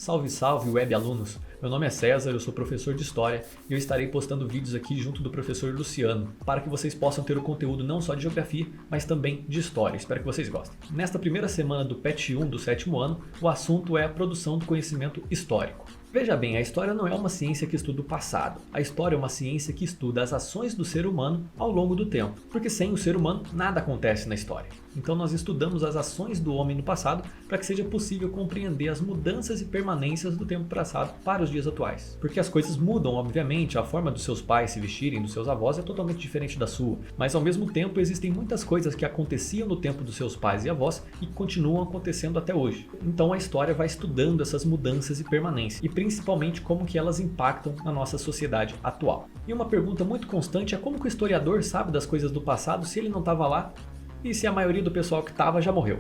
Salve, salve, web alunos! Meu nome é César, eu sou professor de História e eu estarei postando vídeos aqui junto do professor Luciano para que vocês possam ter o conteúdo não só de Geografia, mas também de História. Espero que vocês gostem. Nesta primeira semana do PET 1 do 7º ano, o assunto é a produção do conhecimento histórico. Veja bem, a história não é uma ciência que estuda o passado. A história é uma ciência que estuda as ações do ser humano ao longo do tempo, porque sem o ser humano nada acontece na história. Então nós estudamos as ações do homem no passado para que seja possível compreender as mudanças e permanências do tempo passado para os dias atuais. Porque as coisas mudam, obviamente, a forma dos seus pais se vestirem, dos seus avós é totalmente diferente da sua, mas ao mesmo tempo existem muitas coisas que aconteciam no tempo dos seus pais e avós e continuam acontecendo até hoje. Então a história vai estudando essas mudanças e permanências, e principalmente como que elas impactam na nossa sociedade atual. E uma pergunta muito constante é como que o historiador sabe das coisas do passado se ele não estava lá e se a maioria do pessoal que estava já morreu.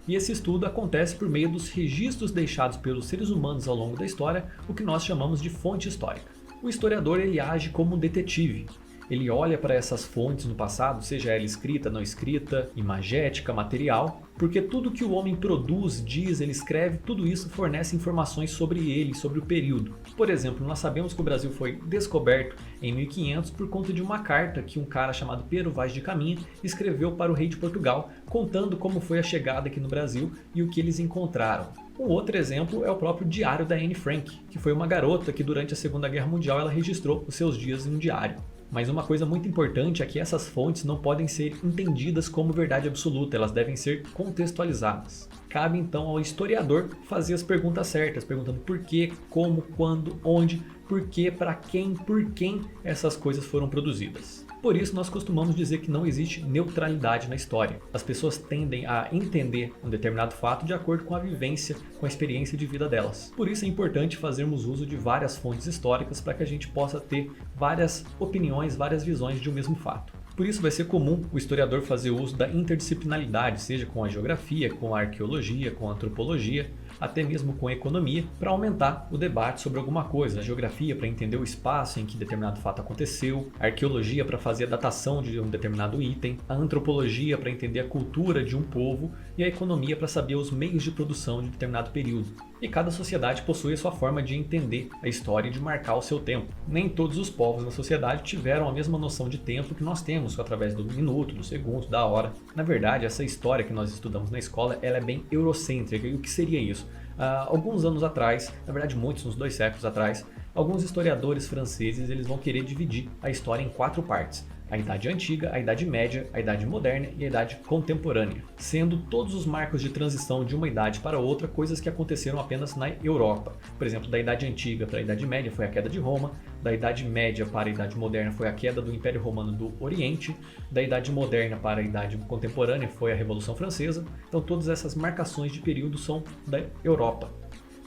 E esse estudo acontece por meio dos registros deixados pelos seres humanos ao longo da história, o que nós chamamos de fonte histórica. O historiador ele age como um detetive. Ele olha para essas fontes no passado, seja ela escrita, não escrita, imagética, material, porque tudo que o homem produz, diz, ele escreve, tudo isso fornece informações sobre ele, sobre o período. Por exemplo, nós sabemos que o Brasil foi descoberto em 1500 por conta de uma carta que um cara chamado Pero Vaz de Caminha escreveu para o rei de Portugal, contando como foi a chegada aqui no Brasil e o que eles encontraram. Um outro exemplo é o próprio diário da Anne Frank, que foi uma garota que durante a Segunda Guerra Mundial ela registrou os seus dias em um diário. Mas uma coisa muito importante é que essas fontes não podem ser entendidas como verdade absoluta, elas devem ser contextualizadas. Cabe então ao historiador fazer as perguntas certas, perguntando por que, como, quando, onde, por que, para quem, por quem essas coisas foram produzidas. Por isso nós costumamos dizer que não existe neutralidade na história. As pessoas tendem a entender um determinado fato de acordo com a vivência, com a experiência de vida delas. Por isso é importante fazermos uso de várias fontes históricas para que a gente possa ter várias opiniões, várias visões de um mesmo fato. Por isso vai ser comum o historiador fazer uso da interdisciplinaridade, seja com a geografia, com a arqueologia, com a antropologia, até mesmo com a economia, para aumentar o debate sobre alguma coisa. A geografia para entender o espaço em que determinado fato aconteceu, a arqueologia para fazer a datação de um determinado item, a antropologia para entender a cultura de um povo e a economia para saber os meios de produção de determinado período. E cada sociedade possui a sua forma de entender a história e de marcar o seu tempo. Nem todos os povos na sociedade tiveram a mesma noção de tempo que nós temos, através do minuto, do segundo, da hora. Na verdade, essa história que nós estudamos na escola, ela é bem eurocêntrica. E o que seria isso? Alguns anos atrás, na verdade muitos, uns 2 séculos atrás, alguns historiadores franceses eles vão querer dividir a história em 4 partes. A Idade Antiga, a Idade Média, a Idade Moderna e a Idade Contemporânea, sendo todos os marcos de transição de uma idade para outra coisas que aconteceram apenas na Europa. Por exemplo, da Idade Antiga para a Idade Média foi a queda de Roma, da Idade Média para a Idade Moderna foi a queda do Império Romano do Oriente, da Idade Moderna para a Idade Contemporânea foi a Revolução Francesa. Então todas essas marcações de período são da Europa.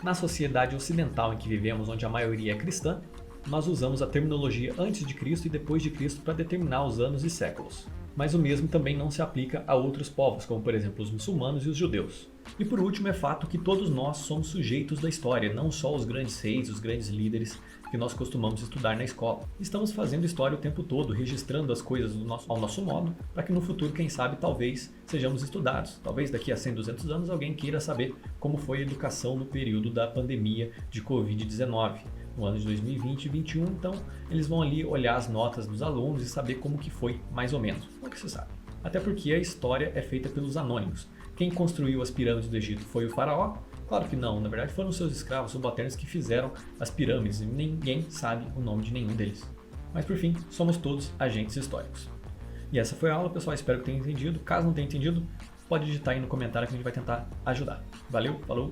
Na sociedade ocidental em que vivemos, onde a maioria é cristã, nós usamos a terminologia antes de Cristo e depois de Cristo para determinar os anos e séculos. Mas o mesmo também não se aplica a outros povos, como por exemplo os muçulmanos e os judeus. E por último é fato que todos nós somos sujeitos da história, não só os grandes reis, os grandes líderes que nós costumamos estudar na escola. Estamos fazendo história o tempo todo, registrando as coisas ao nosso modo, para que no futuro, quem sabe, talvez sejamos estudados. Talvez daqui a 100, 200 anos alguém queira saber como foi a educação no período da pandemia de Covid-19. No ano de 2020 e 2021, então eles vão ali olhar as notas dos alunos e saber como que foi mais ou menos, o que se sabe. Até porque a história é feita pelos anônimos. Quem construiu as pirâmides do Egito foi o faraó? Claro que não, na verdade foram seus escravos subalternos que fizeram as pirâmides e ninguém sabe o nome de nenhum deles. Mas por fim, somos todos agentes históricos. E essa foi a aula, pessoal, espero que tenham entendido. Caso não tenha entendido, pode digitar aí no comentário que a gente vai tentar ajudar. Valeu, falou!